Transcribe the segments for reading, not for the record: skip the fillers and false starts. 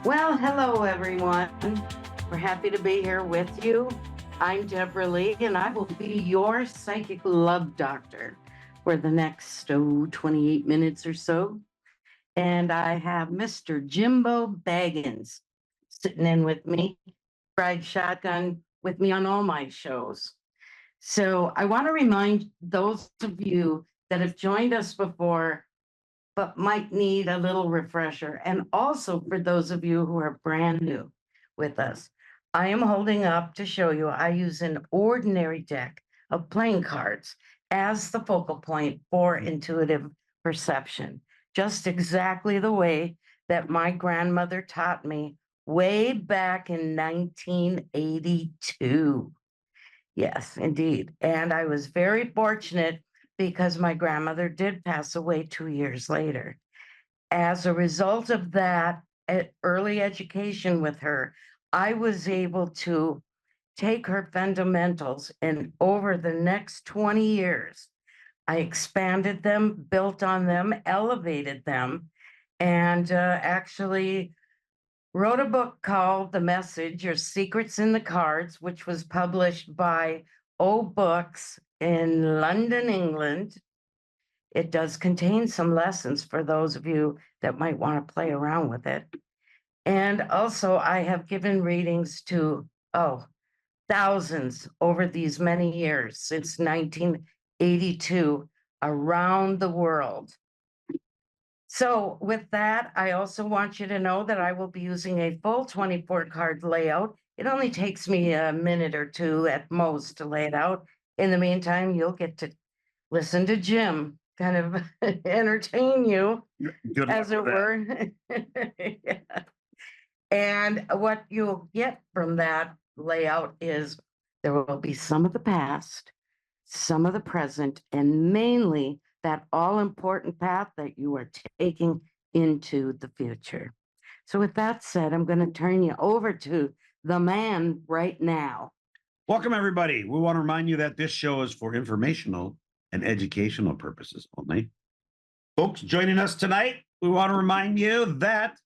Well, hello everyone. We're happy to be here with you. I'm Deborah Leigh, and I will be your psychic love doctor for the next 28 minutes or so. And I have Mr. Jimbo Baggins sitting in with me, ride shotgun with me on all my shows. So I want to remind those of you that have joined us before but might need a little refresher. And also for those of you who are brand new with us, I am holding up to show you I use an ordinary deck of playing cards as the focal point for intuitive perception, just exactly the way that my grandmother taught me way back in 1982. Yes, indeed. And I was very fortunate because my grandmother did pass away 2 years later. As a result of that early education with her, I was able to take her fundamentals, and over the next 20 years, I expanded them, built on them, elevated them, and actually wrote a book called The Message, or Secrets in the Cards, which was published by O Books in London, England. It does contain some lessons for those of you that might want to play around with it. And also, I have given readings to, thousands over these many years, since 1982, around the world. So with that, I also want you to know that I will be using a full 24 card layout. It only takes me a minute or two at most to lay it out. In the meantime, you'll get to listen to Jim kind of entertain you, Good as it luck with were. Yeah. And what you'll get from that layout is there will be some of the past, some of the present, and mainly that all important path that you are taking into the future. So, with that said, I'm going to turn you over to the man right now. Welcome, everybody. We want to remind you that this show is for informational and educational purposes only. Folks joining us tonight, we want to remind you that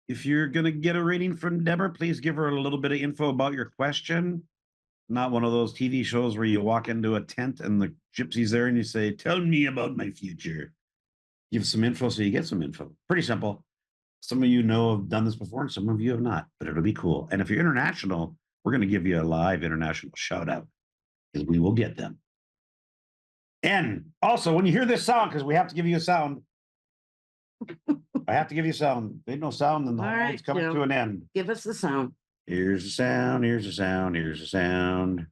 if you're going to get a reading from Deborah, please give her a little bit of info about your question. Not one of those TV shows where you walk into a tent and the gypsy's there and you say, "Tell me about my future." Give some info so you get some info. Pretty simple. Some of you know have done this before and some of you have not, but it'll be cool. And if you're international, we're going to give you a live international shout out because we will get them. And also, when you hear this sound, because we have to give you a sound, I have to give you a sound. If ain't no sound, then the whole thing's coming to an end. Give us the sound. Here's the sound. Here's the sound. Here's the sound.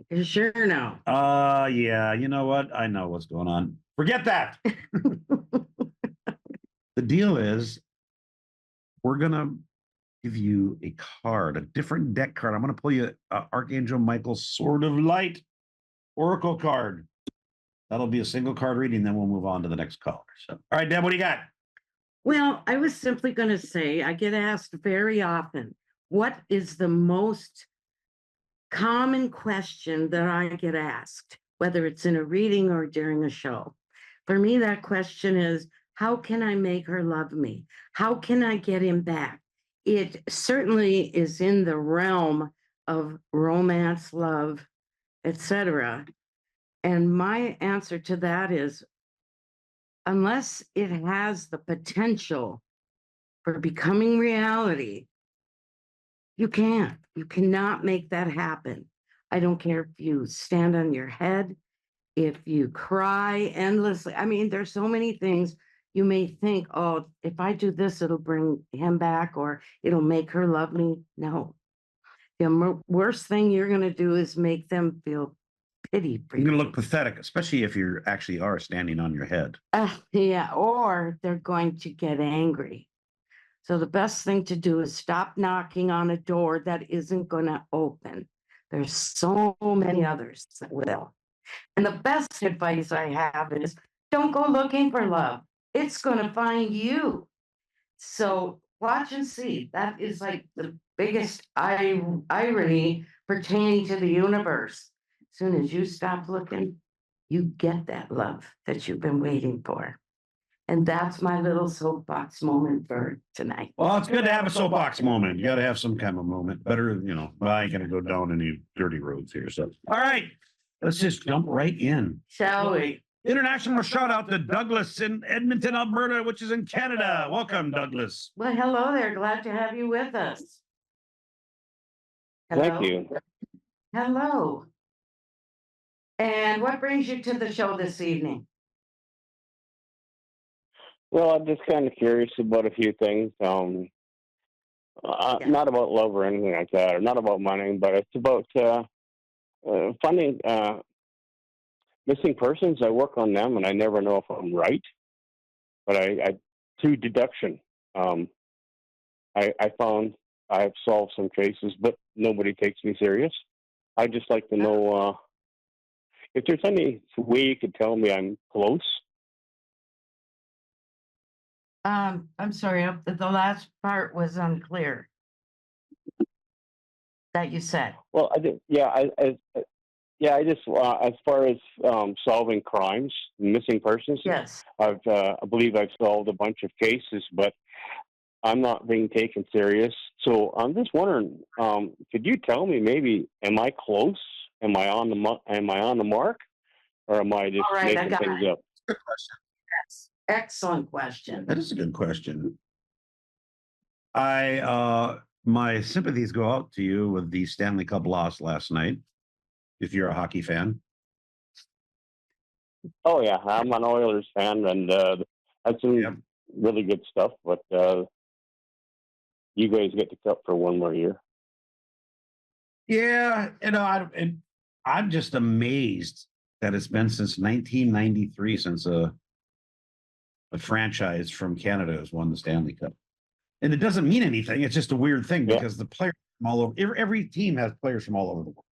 You sure now? Yeah. You know what? I know what's going on. Forget that. The deal is, we're gonna give you a card, a different deck card. I'm gonna pull you Archangel Michael's Sword of Light Oracle card. That'll be a single card reading, then we'll move on to the next caller. So, all right, Deb, what do you got? Well, I was simply going to say, I get asked very often, what is the most common question that I get asked, whether it's in a reading or during a show? For me, that question is, how can I make her love me? How can I get him back? It certainly is in the realm of romance, love, etc. And my answer to that is, unless it has the potential for becoming reality, you can't. You cannot make that happen. I don't care if you stand on your head, if you cry endlessly. I mean, there's so many things you may think, oh, if I do this, it'll bring him back or it'll make her love me. No. The worst thing you're going to do is make them feel pity for you. You're going to look pathetic, especially if you actually are standing on your head. Yeah, or they're going to get angry. So the best thing to do is stop knocking on a door that isn't going to open. There's so many others that will. And the best advice I have is don't go looking for love. It's going to find you. So watch and see. That is like the biggest irony pertaining to the universe. As soon as you stop looking, you get that love that you've been waiting for. And that's my little soapbox moment for tonight. Well, it's good to have a soapbox moment. You got to have some kind of moment. Better, well, I ain't going to go down any dirty roads here. So, all right, let's just jump right in. Shall we? International shout out to Douglas in Edmonton, Alberta, which is in Canada. Welcome, Douglas. Well, hello there. Glad to have you with us. Thank you. Hello. And what brings you to the show this evening? Well, I'm just kind of curious about a few things. Not about love or anything like that, or not about money, but it's about finding missing persons. I work on them, and I never know if I'm right. But I through deduction, I found I've solved some cases, but nobody takes me serious. I just like to know if there's any way you could tell me I'm close. I'm sorry, the last part was unclear that you said. Well, I did. Yeah, I just as far as solving crimes, missing persons. Yes. I believe I've solved a bunch of cases, but I'm not being taken serious. So I'm just wondering, could you tell me maybe am I close? Am I on the mark, or am I just All right, I making got things it. up? Good question. Yes. Excellent question. That is a good question. My sympathies go out to you with the Stanley Cup loss last night, if you're a hockey fan. Oh yeah, I'm an Oilers fan, and that's some really good stuff. But you guys get the cup for one more year. Yeah, I'm just amazed that it's been since 1993 since a franchise from Canada has won the Stanley Cup. And it doesn't mean anything. It's just a weird thing because the players from all over, every team has players from all over the world.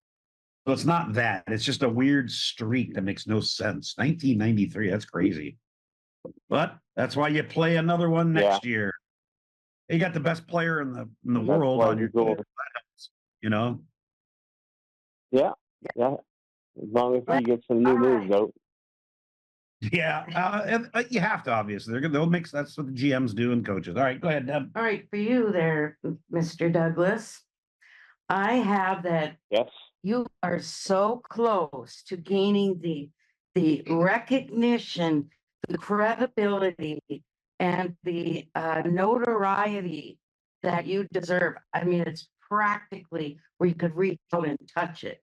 So it's not that. It's just a weird streak that makes no sense. 1993, that's crazy. But that's why you play another one next year. You got the best player in the world on your team, Yeah. As long as you get some new moves out. Yeah, and you have to, obviously. They'll mix. That's what the GMs do and coaches. All right, go ahead, Deb. All right, for you there, Mr. Douglas, I have that. Yes. You are so close to gaining the recognition, the credibility, and the notoriety that you deserve. I mean, it's practically where you could reach out and touch it.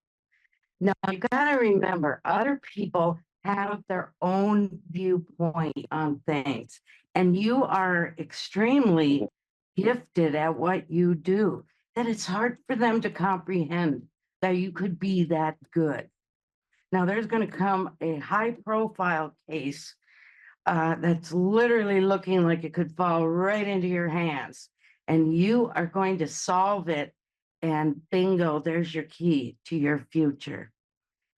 Now, you got to remember, other people have their own viewpoint on things, and you are extremely gifted at what you do, that it's hard for them to comprehend that you could be that good. Now, there's going to come a high-profile case that's literally looking like it could fall right into your hands, and you are going to solve it, and bingo, there's your key to your future.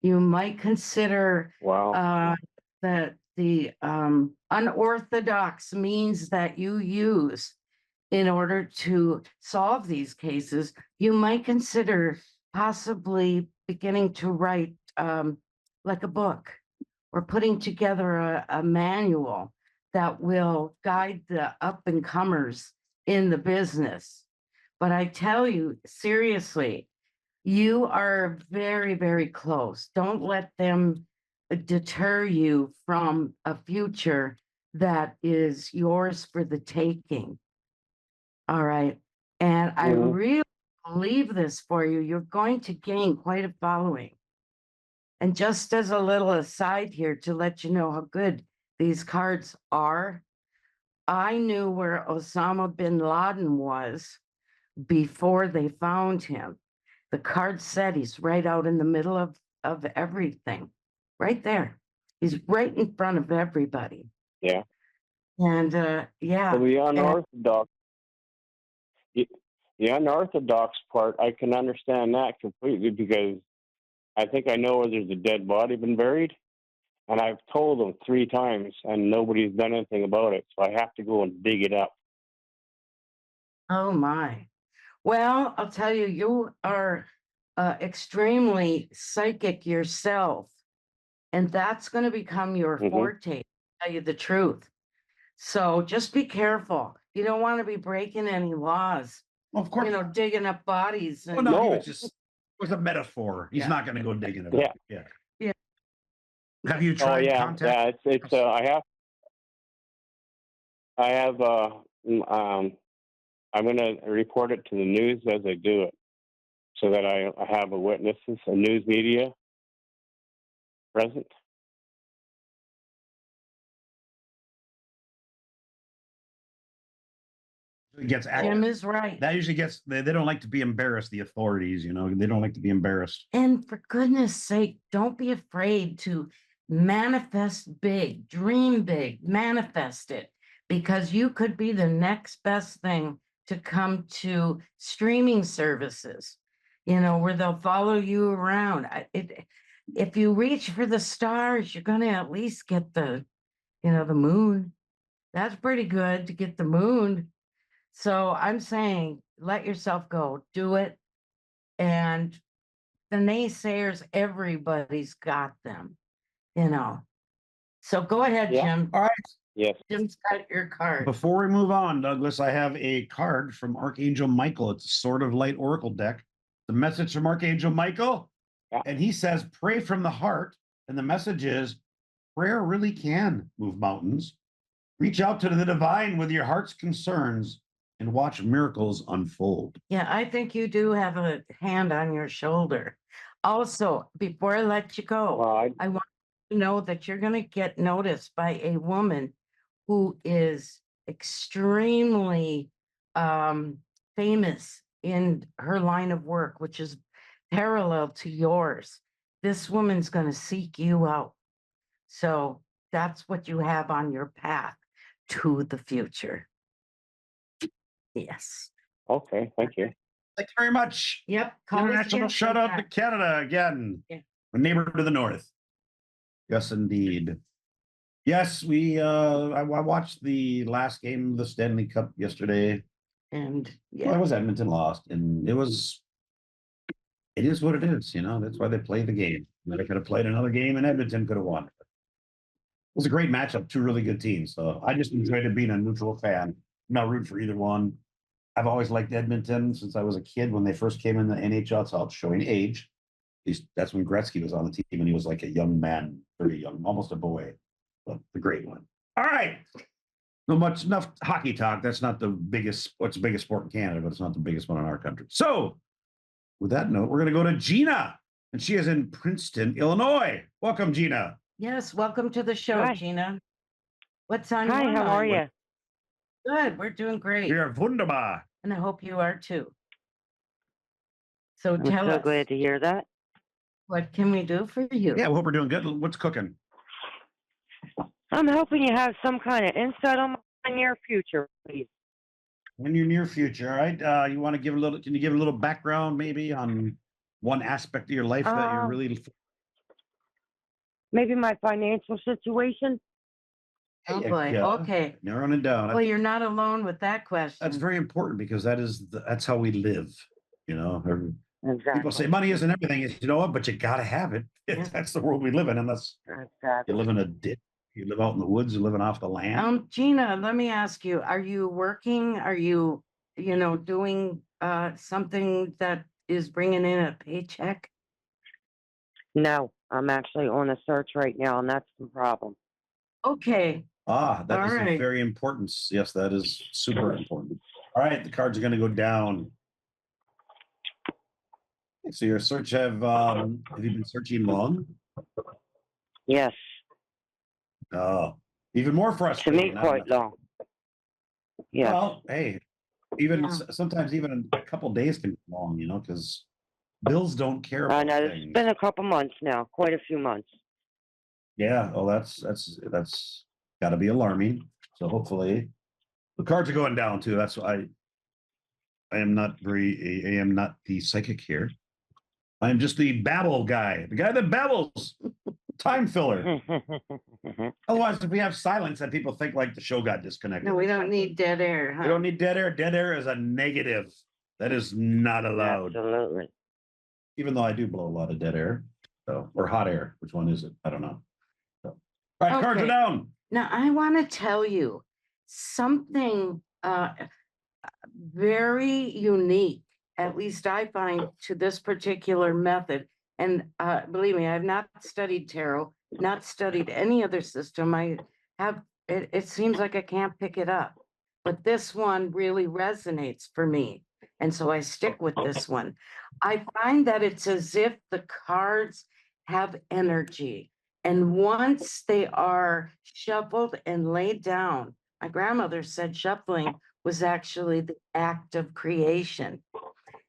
You might consider that the unorthodox means that you use in order to solve these cases. You might consider possibly beginning to write like a book, or putting together a manual that will guide the up and comers in the business. But I tell you, seriously, you are very, very close. Don't let them deter you from a future that is yours for the taking. All right. And I really believe this for you. You're going to gain quite a following. And just as a little aside here to let you know how good these cards are, I knew where Osama bin Laden was before they found him. The card said he's right out in the middle of everything, right there. He's right in front of everybody. Yeah. And So the unorthodox part, I can understand that completely, because I think I know where there's a dead body been buried, and I've told them 3 times, and nobody's done anything about it. So I have to go and dig it up. Oh my. Well, I'll tell you, you are extremely psychic yourself, and that's going to become your forte, to tell you the truth. So just be careful. You don't want to be breaking any laws, Of course. digging up bodies. Well, And, no, he No. was just, it was a metaphor. He's Yeah. not going to go digging it Yeah. up. Yeah. Yeah. Have you Oh tried yeah, contact? yeah. It's. I have. I'm going to report it to the news as I do it, so that I have a witnesses, a news media present. It gets Jim is right. that usually gets, they don't like to be embarrassed, the authorities, they don't like to be embarrassed. And for goodness sake, don't be afraid to manifest big, dream big, manifest it, because you could be the next best thing to come to streaming services, where they'll follow you around. If you reach for the stars, you're going to at least get the moon. That's pretty good to get the moon. So I'm saying, let yourself go, do it. And the naysayers, everybody's got them, So go ahead, Yeah. Jim. All right. Yes. Jim's got your card. Before we move on, Douglas, I have a card from Archangel Michael. It's a Sword of Light Oracle deck. The message from Archangel Michael, Yeah. and he says, pray from the heart. And the message is, prayer really can move mountains. Reach out to the divine with your heart's concerns and watch miracles unfold. Yeah, I think you do have a hand on your shoulder. Also, before I let you go, I want you to know that you're going to get noticed by a woman who is extremely famous in her line of work, which is parallel to yours. This woman's going to seek you out. So that's what you have on your path to the future. Yes. Okay. Thank you. Thank you very much. Yep. Call us International again shout out to sometime. Canada again. Yeah. A neighbor to the north. Yes, indeed. Yes, I watched the last game of the Stanley Cup yesterday. And Well, it was Edmonton lost, and it is what it is, that's why they play the game. They could have played another game and Edmonton could have won. It was a great matchup, two really good teams. So I just enjoyed it being a neutral fan. I'm not rooting for either one. I've always liked Edmonton since I was a kid when they first came in the NHL. So it's showing age. At least that's when Gretzky was on the team and he was like a young man, very young, almost a boy. But the great one. All right. Enough hockey talk. That's not the biggest, what's the biggest sport in Canada, but it's not the biggest one in our country. So with that note, we're going to go to Gina, and she is in Princeton, Illinois. Welcome, Gina. yes, welcome to the show, Hi. Gina. What's on Hi, your how are mind? you? Good, we're doing great. We are wunderbar. And I hope you are too. So I'm tell so us, glad to hear that. what can we do for you? Yeah, we hope we're doing good. What's cooking? I'm hoping you have some kind of insight on my near future, please. In your near future, all right? You want to can you give a little background maybe on one aspect of your life that you're really... Maybe my financial situation. Oh Yeah, boy, yeah. okay. Narrowing it down. Well, you're not alone with that question. That's very important because that's how we live. Exactly. People say money isn't everything. You know what? But you got to have it. Yeah. That's the world we live in. Unless Exactly. you live in a ditch, you live out in the woods, you're living off the land. Gina, let me ask you, are you working? Are you, doing something that is bringing in a paycheck? No, I'm actually on a search right now, and that's the problem. Okay. That All is right. very important. Yes, that is super important. All right, the cards are going to go down. So your search have you been searching long? Yes, Oh, even more to frustrating. me, quite long. Yeah. Well, hey, even Yeah. sometimes even a couple days can be long, because bills don't care I about know things. it's been a couple months now, quite a few months. Yeah, well, that's got to be alarming. So hopefully, the cards are going down too. That's why I am not the psychic here. I am just the babble guy, the guy that babbles, time filler. Otherwise, if we have silence, then people think like the show got disconnected. No, we don't need dead air, huh? We don't need dead air. Dead air is a negative. That is not allowed. Absolutely. Even though I do blow a lot of dead air, or hot air. Which one is it? I don't know. So, all right, cards are Okay. down. Now, I want to tell you something very unique, at least I find, to this particular method. And believe me, I've not studied tarot, not studied any other system. I have, it seems like I can't pick it up. But this one really resonates for me. And so I stick with this one. I find that it's as if the cards have energy. And once they are shuffled and laid down, my grandmother said shuffling was actually the act of creation.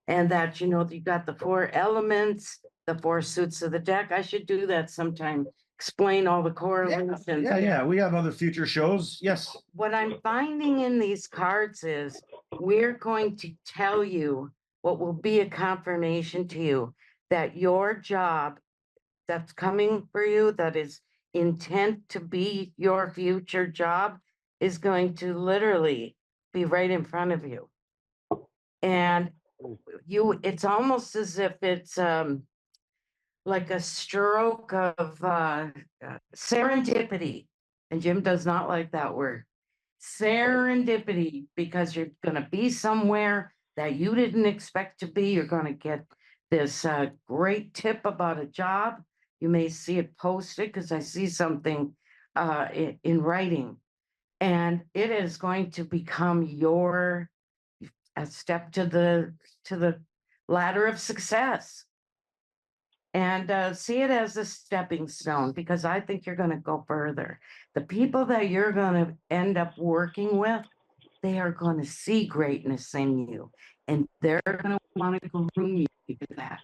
And that, you know, you got the 4 elements, the 4 suits of the deck. I should do that sometime, explain all the correlations. Yeah. We have other future shows. Yes. What I'm finding in these cards is we're going to tell you what will be a confirmation to you that your job that's coming for you, that is intent to be your future job, is going to literally be right in front of you. And it's almost as if it's like a stroke of serendipity. And Jim does not like that word. Serendipity, because you're going to be somewhere that you didn't expect to be. You're going to get this great tip about a job. You may see it posted because I see something in writing. And it is going to become your a step to the ladder of success. And see it as a stepping stone, because I think you're going to go further. The people that you're going to end up working with, they are going to see greatness in you, and they're going to want to groom you to that.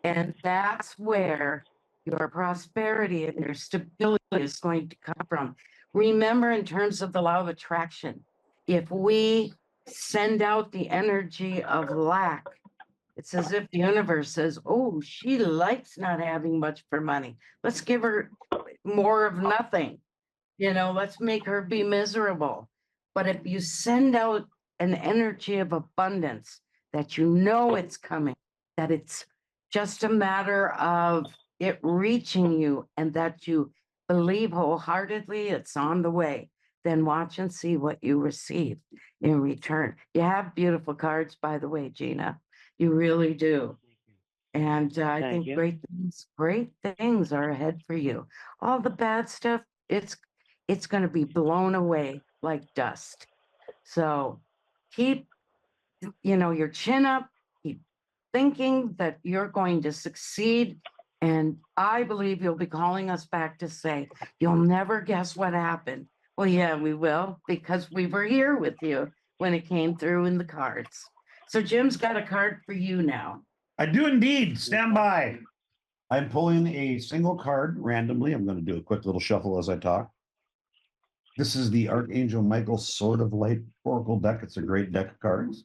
And that's where your prosperity and your stability is going to come from. Remember, in terms of the law of attraction, if we send out the energy of lack, it's as if the universe says, oh, she likes not having much for money. Let's give her more of nothing. You know, let's make her be miserable. But if you send out an energy of abundance, that you know it's coming, that it's just a matter of it reaching you, and that you believe wholeheartedly it's on the way, then watch and see what you receive in return. You have beautiful cards, by the way, Gina. You really do. And I Thank think you. great things are ahead for you. All the bad stuff, it's going to be blown away like dust. So keep, your chin up, keep thinking that you're going to succeed. And I believe you'll be calling us back to say, you'll never guess what happened. Well, yeah, we will, because we were here with you when it came through in the cards. So Jim's got a card for you now. I do indeed. Stand by. I'm pulling a single card randomly. I'm going to do a quick little shuffle as I talk. This is the Archangel Michael Sword of Light Oracle deck. It's a great deck of cards.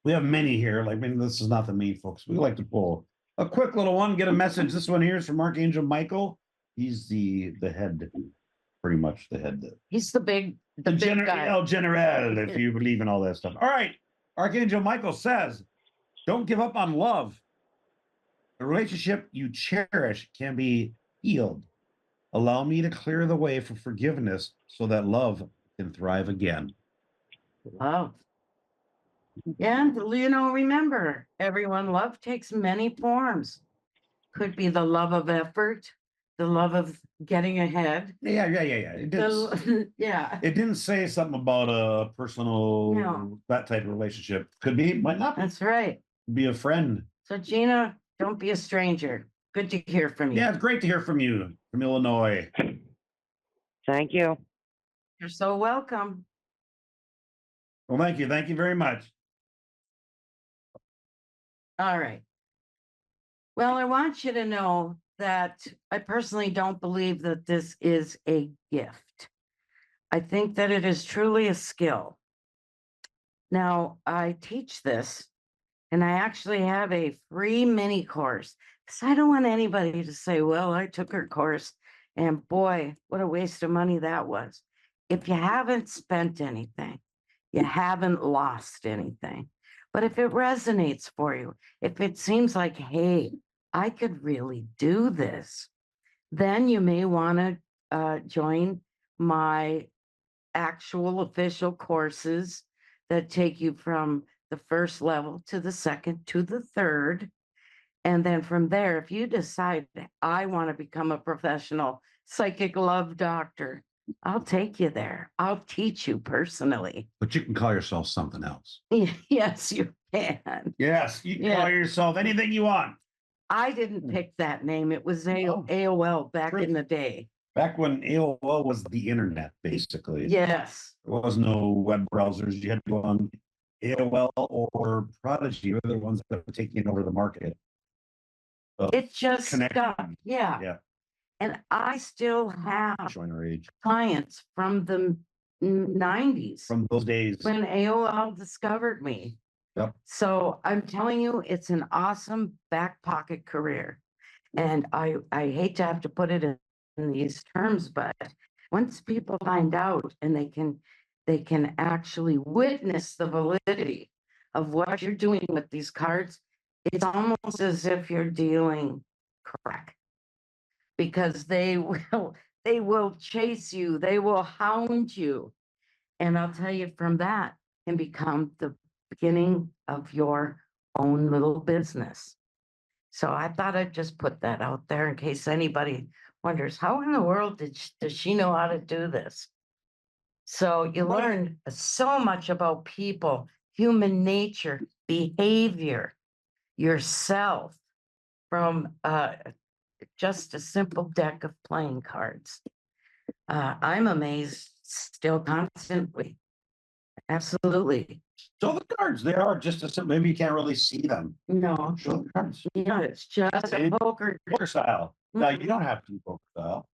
We have many here. Like, I mean, this is not the main focus. We like to pull a quick little one, get a message. This one here is from Archangel Michael. He's the head, pretty much the head. He's the big guy. El General, if you believe in all that stuff. All right. Archangel Michael says, don't give up on love. The relationship you cherish can be healed. Allow me to clear the way for forgiveness so that love can thrive again. Love. And, remember, everyone, love takes many forms. Could be the love of effort, the love of getting ahead. Yeah. It didn't, Yeah. it didn't say something about a personal, that type of relationship. Could be, might not be. That's right. Be a friend. So, Gina, don't be a stranger. Good to hear from you. Yeah, it's great to hear from you from Illinois. Thank you. You're so welcome. Well, thank you. Thank you very much. All right. Well, I want you to know that I personally don't believe that this is a gift. I think that it is truly a skill. Now, I teach this, and I actually have a free mini course, because I don't want anybody to say, well, I took her course, and boy, what a waste of money that was. If you haven't spent anything, you haven't lost anything. But if it resonates for you, if it seems like, hey, I could really do this, then you may want to join my actual official courses that take you from the first level to the second to the third. And then from there, if you decide that I want to become a professional psychic love doctor, I'll take you there. I'll teach you personally. But you can call yourself something else. Yes, you can. Yes, you can Yeah. call yourself anything you want. I didn't pick that name. It was Oh. AOL back True. in the day. Back when AOL was the internet, basically. Yes. There was no web browsers. You had to go on AOL or Prodigy, were the ones that were taking over the market. It just Connection. stuck. Yeah. Yeah, And I still have showing our age. clients from the 90s From those days. when AOL discovered me. Yep. So I'm telling you, it's an awesome back pocket career. And I hate to have to put it in these terms, but once people find out and they can actually witness the validity of what you're doing with these cards, it's almost as if you're dealing crack. Because they will chase you, they will hound you. And I'll tell you, from that can become the beginning of your own little business. So I thought I'd just put that out there in case anybody wonders, how in the world does she know how to do this? So you learn so much about people, human nature, behavior, yourself from just a simple deck of playing cards. I'm amazed still constantly. Absolutely. So the cards, they are just a simple, maybe you can't really see them. No, Show the cards. yeah, it's just a And poker. poker style. Now, Mhm. you don't have to do poker style.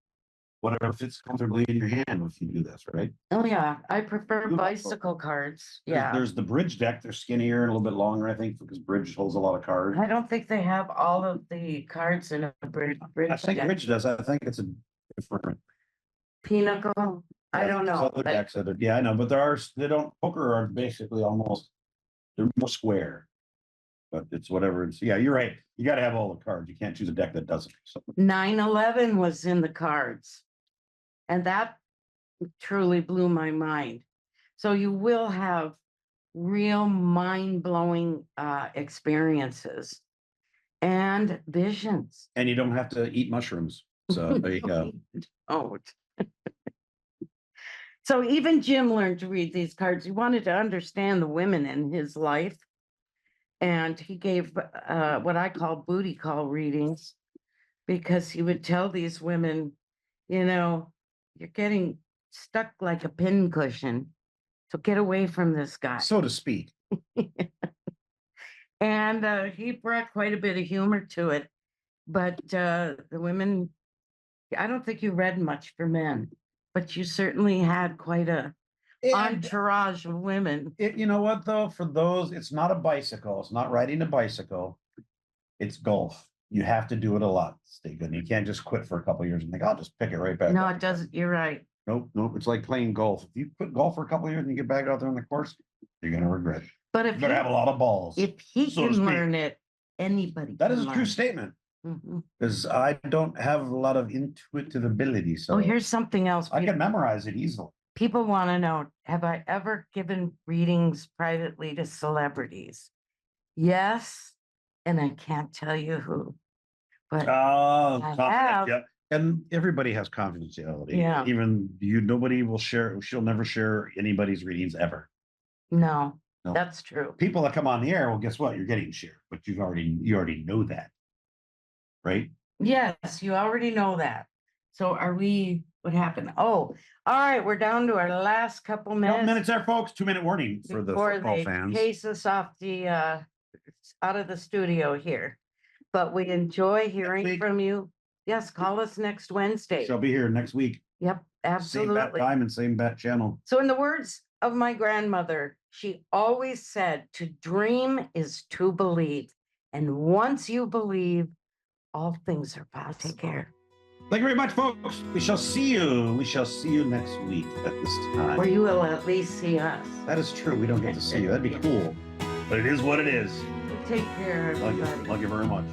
Whatever fits comfortably in your hand if you do this, right? Oh, yeah, I prefer Beautiful. bicycle cards. There's- Yeah. There's the bridge deck. They're skinnier and a little bit longer, I think, because bridge holds a lot of cards. I don't think they have all of the cards in a bridge I think deck. bridge does. I think it's a different. Pinnacle, I don't there's know. other but decks that are- Yeah, I know, but they don't, poker are basically almost, they're more square. But it's whatever. It's, yeah, you're right. You got to have all the cards. You can't choose a deck that doesn't. So 9/11 was in the cards. And that truly blew my mind. So you will have real mind-blowing experiences and visions. and you don't have to eat mushrooms. So there you go. Oh. So even Jim learned to read these cards. He wanted to understand the women in his life. And he gave what I call booty call readings, because he would tell these women, you know, you're getting stuck like a pincushion. So get away from this guy. So to speak. And he brought quite a bit of humor to it. But the women, I don't think you read much for men, but you certainly had quite a And entourage of women. you know what, though, for those, it's not a bicycle. It's not riding a bicycle. It's golf. You have to do it a lot to stay good. You can't just quit for a couple of years and think, I'll just pick it right back No, up. it doesn't. You're right. Nope, nope. It's like playing golf. If you quit golf for a couple of years and you get back out there on the course, you're going to regret it. But You better have a lot of balls. if he so to can speak. learn it, anybody That can is a true learn. statement, Mhm. because I don't have a lot of intuitive ability. So Oh, here's something else. I can memorize it easily. People want to know, have I ever given readings privately to celebrities? Yes, and I can't tell you who. But Oh, I have. yeah. And everybody has confidentiality. Yeah. Even nobody will share, she'll never share anybody's readings ever. no, No. that's true. People that come on the air, well, guess what? You're getting shared, but you already know that. Right? Yes, you already know that. So what happened? Oh, all right, we're down to our last couple Couple minutes. minutes there, folks. 2-minute warning for the before football they fans. chase us off out of the studio here. But we enjoy hearing week. from you. Yes, call us next Wednesday. She'll be here next week. Yep, Same bat absolutely. time and same bat channel. So in the words of my grandmother, she always said, to dream is to believe. And once you believe, all things are possible. Take care. Thank you very much, folks. We shall see you. We shall see you next week at this time. Or you will at least see us. That is true. We don't get to see you. That'd be cool. But it is what it is. Take care, Love everybody. you very much.